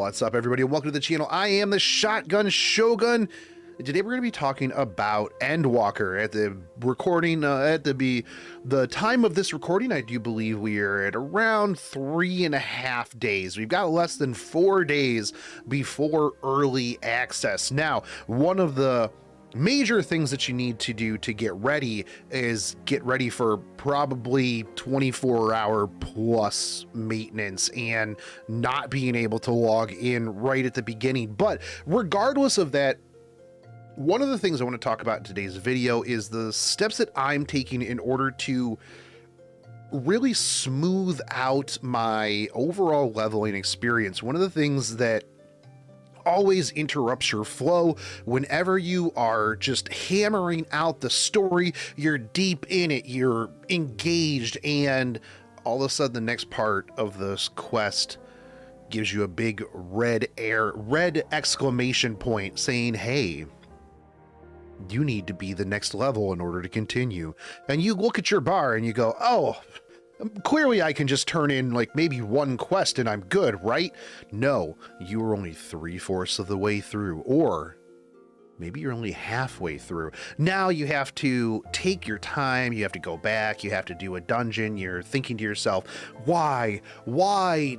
What's up, everybody, and welcome to the channel. I am the Shotgun Shogun. Today we're going to be talking about Endwalker. At the recording, the time of this recording, I do believe we are at around 3.5 days. We've got less than 4 days before early access. Now, one of the major things that you need to do to get ready is get ready for probably 24-hour plus maintenance and not being able to log in right at the beginning. But regardless of that, one of the things I want to talk about in today's video is the steps that I'm taking in order to really smooth out my overall leveling experience. One of the things that always interrupts your flow whenever you are just hammering out the story, you're deep in it, you're engaged, and all of a sudden the next part of this quest gives you a big red exclamation point saying, hey, you need to be the next level in order to continue. And you look at your bar and you go, oh, clearly I can just turn in like maybe one quest and I'm good, right? No, you are only 3/4 of the way through, or maybe you're only halfway through. Now you have to take your time, you have to go back, you have to do a dungeon. You're thinking to yourself, why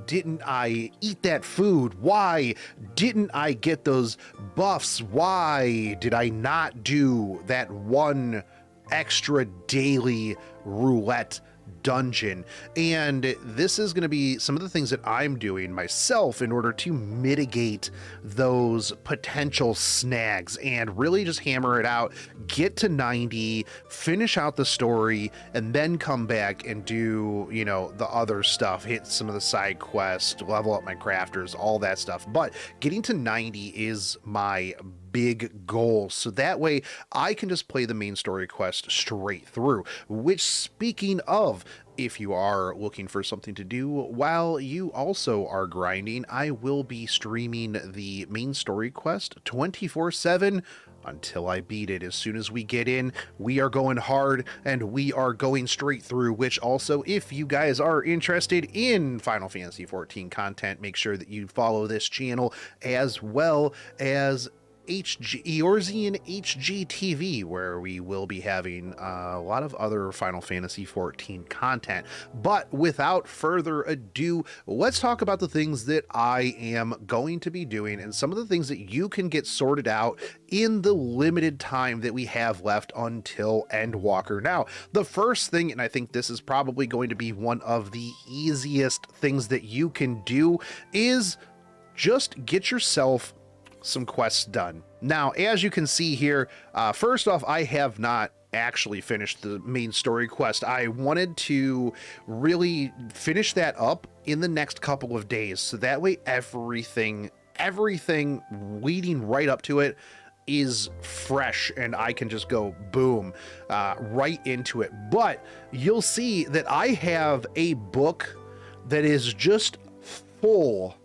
didn't I eat that food? Why didn't I get those buffs? Why did I not do that one extra daily roulette dungeon? And this is going to be some of the things that I'm doing myself in order to mitigate those potential snags and really just hammer it out, get to 90, finish out the story, and then come back and do, you know, the other stuff, hit some of the side quests, level up my crafters, all that stuff. But getting to 90 is my big goal, so that way I can just play the main story quest straight through. Which, speaking of, if you are looking for something to do while you also are grinding, I will be streaming the main story quest 24/7 until I beat it. As soon as we get in, we are going hard and we are going straight through. Which also, if you guys are interested in Final Fantasy XIV content, make sure that you follow this channel, as well as Eorzean HGTV, where we will be having a lot of other Final Fantasy XIV content. But without further ado, let's talk about the things that I am going to be doing and some of the things that you can get sorted out in the limited time that we have left until Endwalker. Now, the first thing, and I think this is probably going to be one of the easiest things that you can do, is just get yourself some quests done. Now, as you can see here, first off, I have not actually finished the main story quest. I wanted to really finish that up in the next couple of days, so that way everything leading right up to it is fresh and I can just go boom, right into it. But you'll see that I have a book that is just full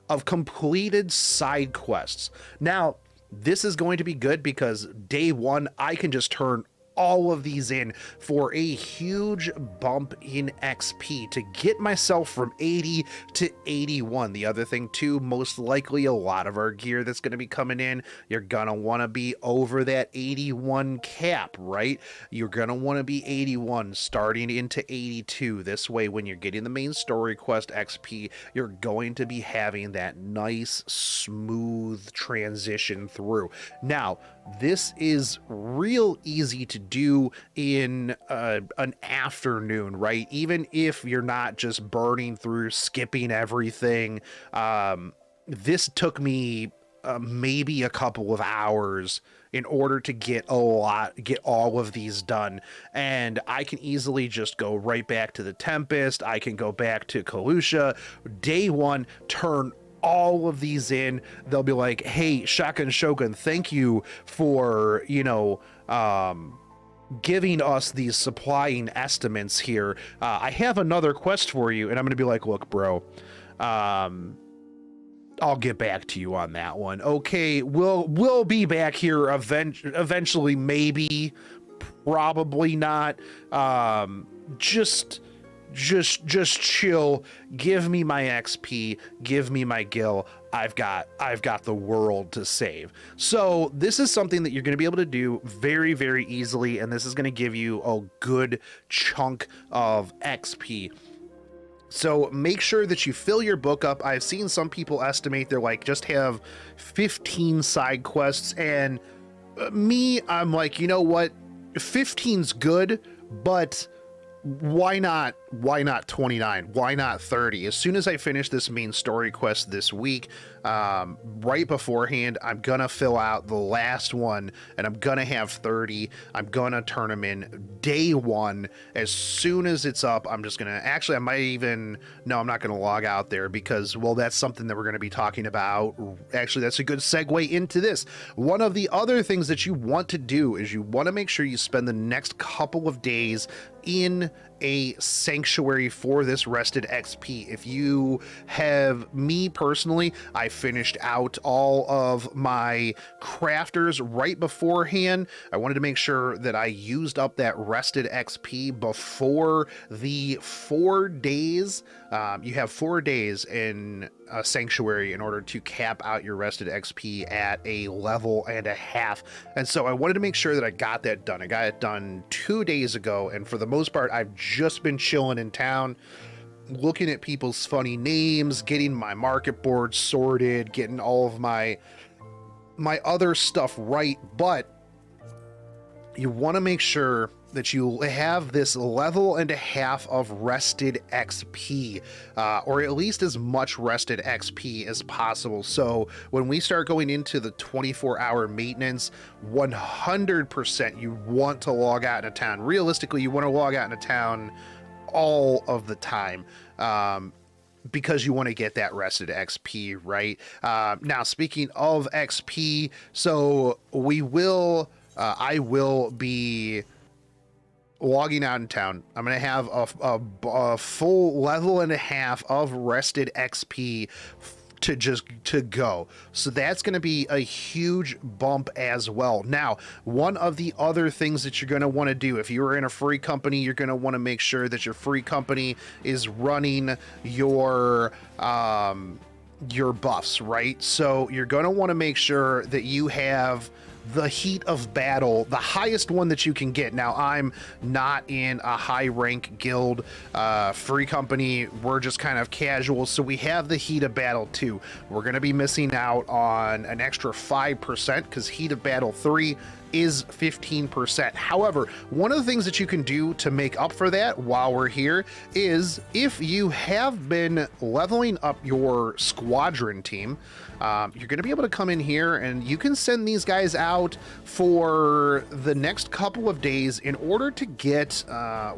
of completed side quests. Now, this is going to be good because day one, I can just turn all of these in for a huge bump in XP to get myself from 80 to 81. The other thing too, most likely a lot of our gear that's going to be coming in, you're gonna want to be over that 81 cap, right? You're gonna want to be 81 starting into 82. This way, when you're getting the main story quest XP, you're going to be having that nice smooth transition through. Now, this is real easy to do in an afternoon, right? Even if you're not just burning through, skipping everything. This took me maybe a couple of hours in order to get all of these done. And I can easily just go right back to the Tempest. I can go back to Kalusha. Day one, turn all of these in. They'll be like, hey, Shotgun Shogun, thank you for, you know, giving us these supplying estimates here. I have another quest for you. And I'm gonna be like, look, bro, I'll get back to you on that one. Okay, we'll be back here eventually, maybe, probably not. Just chill, give me my XP, give me my gil, I've got the world to save. So this is something that you're going to be able to do very, very easily, and this is going to give you a good chunk of XP. So make sure that you fill your book up. I've seen some people estimate they're like, just have 15 side quests, and me, I'm like, you know what, 15's good, but why not 29? Why not 30? As soon as I finish this main story quest this week, right beforehand, I'm gonna fill out the last one, and I'm gonna have 30. I'm gonna turn them in day one. As soon as it's up, I'm just gonna, actually, I might even, no, I'm not gonna log out there, because, well, that's something that we're gonna be talking about. Actually, that's a good segue into this. One of the other things that you want to do is you want to make sure you spend the next couple of days in a sanctuary for this rested XP. If you have, me personally, I finished out all of my crafters right beforehand. I wanted to make sure that I used up that rested XP before the 4 days. You have 4 days in a sanctuary in order to cap out your rested XP at a level and a half. And so I wanted to make sure that I got that done. I got it done 2 days ago, and for the most part, I've just been chilling in town, looking at people's funny names, getting my market board sorted, getting all of my other stuff right. But you want to make sure that you have this level and a half of rested XP, or at least as much rested XP as possible. So when we start going into the 24-hour maintenance, 100% you want to log out in a town. Realistically, you want to log out in a town all of the time, because you want to get that rested XP, right? Now, speaking of XP, so we will, I will be logging out in town. I'm going to have a full level and a half of rested XP to go. So that's going to be a huge bump as well. Now, one of the other things that you're going to want to do, if you're in a free company, you're going to want to make sure that your free company is running your buffs, right? So you're going to want to make sure that you have the heat of battle, the highest one that you can get. Now, I'm not in a high rank guild, free company, we're just kind of casual, so we have the heat of battle too. We're going to be missing out on an extra 5% because heat of battle 3 is 15%. However, one of the things that you can do to make up for that while we're here is, if you have been leveling up your squadron team, you're going to be able to come in here and you can send these guys out for the next couple of days in order to get,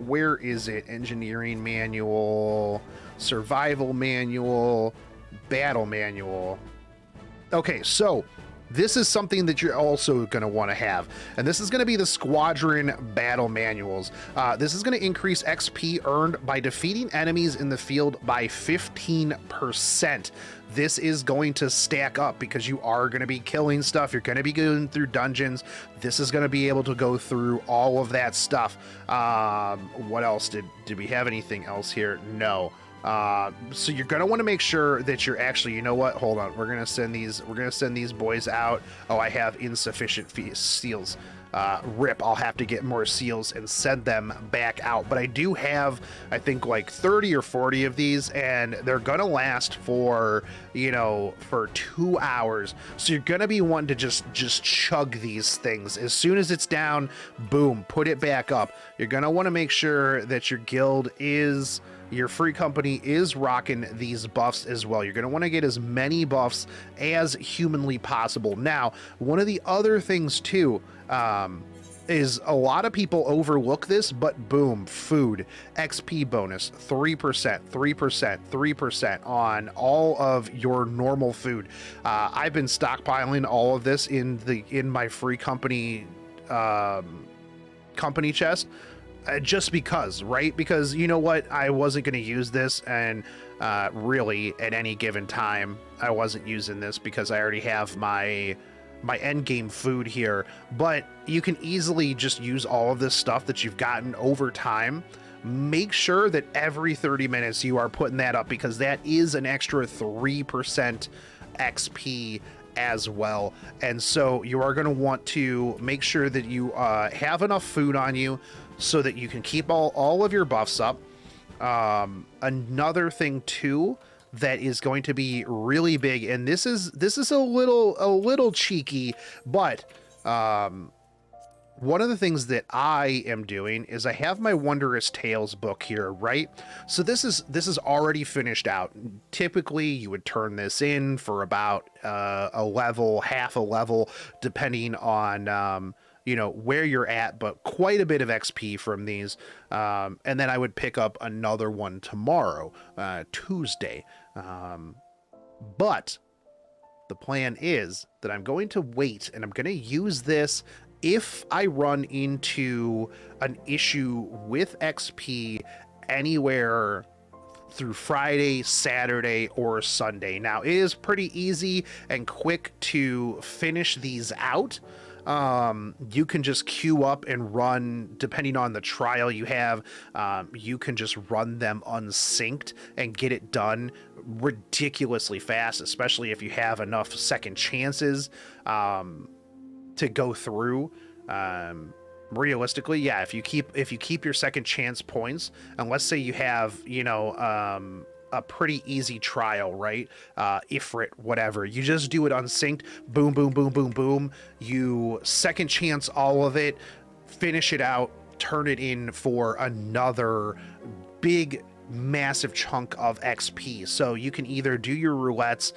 where is it? Engineering manual, survival manual, battle manual. Okay, so this is something that you're also going to want to have, and this is going to be the squadron battle manuals. This is going to increase XP earned by defeating enemies in the field by 15%. This is going to stack up because you are going to be killing stuff. You're going to be going through dungeons. This is going to be able to go through all of that stuff. What else? Did we have anything else here? No. So you're going to want to make sure that you're actually, you know what, hold on, we're going to send these boys out. Oh, I have insufficient seals. Rip, I'll have to get more seals and send them back out. But I do have, I think, like 30 or 40 of these, and they're gonna last for, you know, for 2 hours. So you're gonna be wanting to just chug these things. As soon as it's down, boom, put it back up. You're gonna want to make sure that your guild is, your free company is rocking these buffs as well. You're going to want to get as many buffs as humanly possible. Now, one of the other things too, is a lot of people overlook this, but boom, food, XP bonus, 3%, 3%, 3% on all of your normal food. I've been stockpiling all of this in my free company, company chest. Just because, right? Because you know what? I wasn't going to use this, and really at any given time, I wasn't using this because I already have my end game food here. But you can easily just use all of this stuff that you've gotten over time. Make sure that every 30 minutes you are putting that up, because that is an extra 3% XP as well. And so you are going to want to make sure that you have enough food on you so that you can keep all of your buffs up. Another thing too that is going to be really big, and this is a little cheeky, but one of the things that I am doing is I have my Wondrous Tales book here, right? So this is already finished out. Typically, you would turn this in for about a level, half a level, depending on you know, where you're at, but quite a bit of XP from these. And then I would pick up another one tomorrow, Tuesday. But the plan is that I'm going to wait, and I'm going to use this if I run into an issue with XP anywhere through Friday, Saturday, or Sunday. Now, it is pretty easy and quick to finish these out. You can just queue up and run, depending on the trial you have, you can just run them unsynced and get it done ridiculously fast, especially if you have enough second chances to go through. Realistically, yeah, if you keep your second chance points, and let's say you have, you know, a pretty easy trial, right? Ifrit, whatever. You just do it unsynced. Boom, boom, boom, boom, boom. You second chance all of it, finish it out, turn it in for another big, massive chunk of XP. So you can either do your roulettes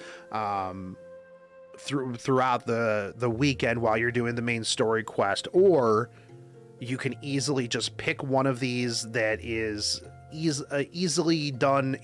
throughout the weekend while you're doing the main story quest, or you can easily just pick one of these that is easily done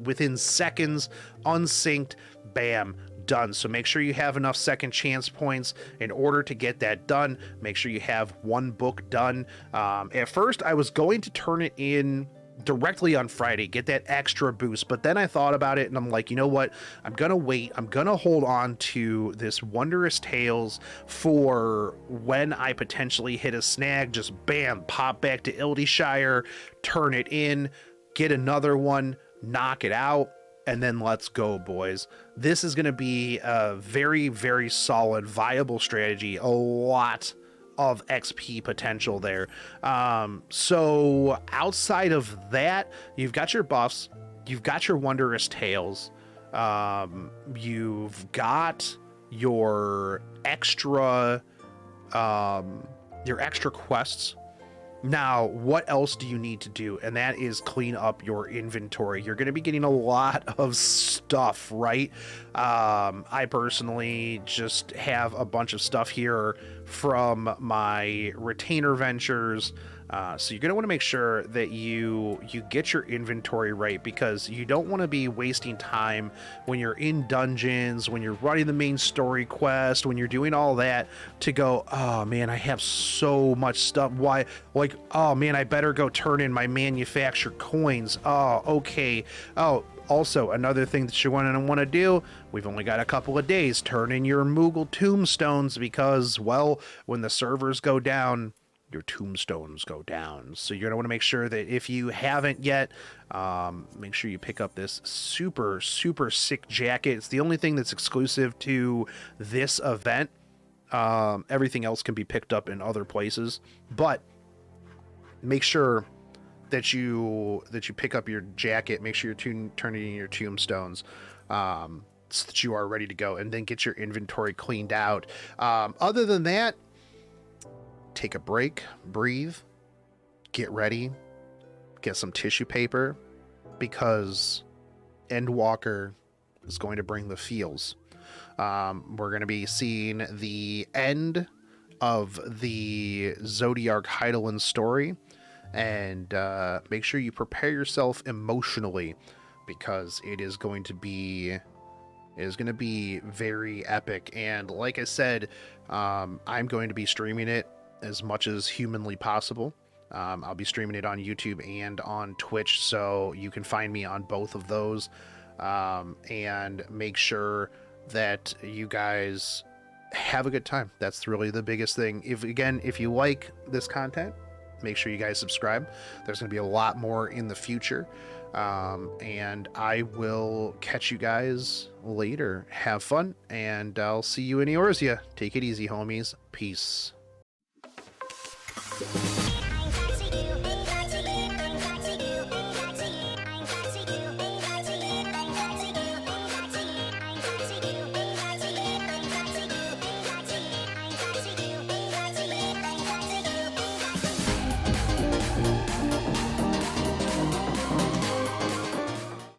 within seconds, unsynced, bam, done. So make sure you have enough second chance points in order to get that done. Make sure you have one book done. At first, I was going to turn it in directly on Friday, get that extra boost, but then I thought about it and I'm like, you know what, I'm gonna wait, I'm gonna hold on to this Wondrous Tales for when I potentially hit a snag. Just bam, pop back to Ildishire, turn it in, get another one, knock it out, and then let's go, boys. This is gonna be a very, very solid, viable strategy. A lot of XP potential there. So outside of that, you've got your buffs, you've got your Wondrous Tales, you've got your extra quests. Now, what else do you need to do? And that is clean up your inventory. You're going to be getting a lot of stuff, right? I personally just have a bunch of stuff here from my retainer ventures. So you're going to want to make sure that you get your inventory right, because you don't want to be wasting time when you're in dungeons, when you're running the main story quest, when you're doing all that, to go, oh man, I have so much stuff. Why? Like, oh man, I better go turn in my manufactured coins. Oh, okay. Oh, also, another thing that you want to do, we've only got a couple of days. Turn in your Moogle tombstones, because, well, when the servers go down, your tombstones go down. So you're going to want to make sure that if you haven't yet, make sure you pick up this super, super sick jacket. It's the only thing that's exclusive to this event. Everything else can be picked up in other places, but make sure that you pick up your jacket. Make sure you're turning in your tombstones, so that you are ready to go, and then get your inventory cleaned out. Other than that, take a break, breathe, get ready, get some tissue paper, because Endwalker is going to bring the feels. We're going to be seeing the end of the Zodiark Heidelin story, and make sure you prepare yourself emotionally, because it is going to be very epic. And like I said, I'm going to be streaming it as much as humanly possible. I'll be streaming it on YouTube and on Twitch, so you can find me on both of those. And make sure that you guys have a good time. That's really the biggest thing. If you like this content, make sure you guys subscribe. There's going to be a lot more in the future. And I will catch you guys later. Have fun, and I'll see you in Eorzea. Take it easy, homies. Peace.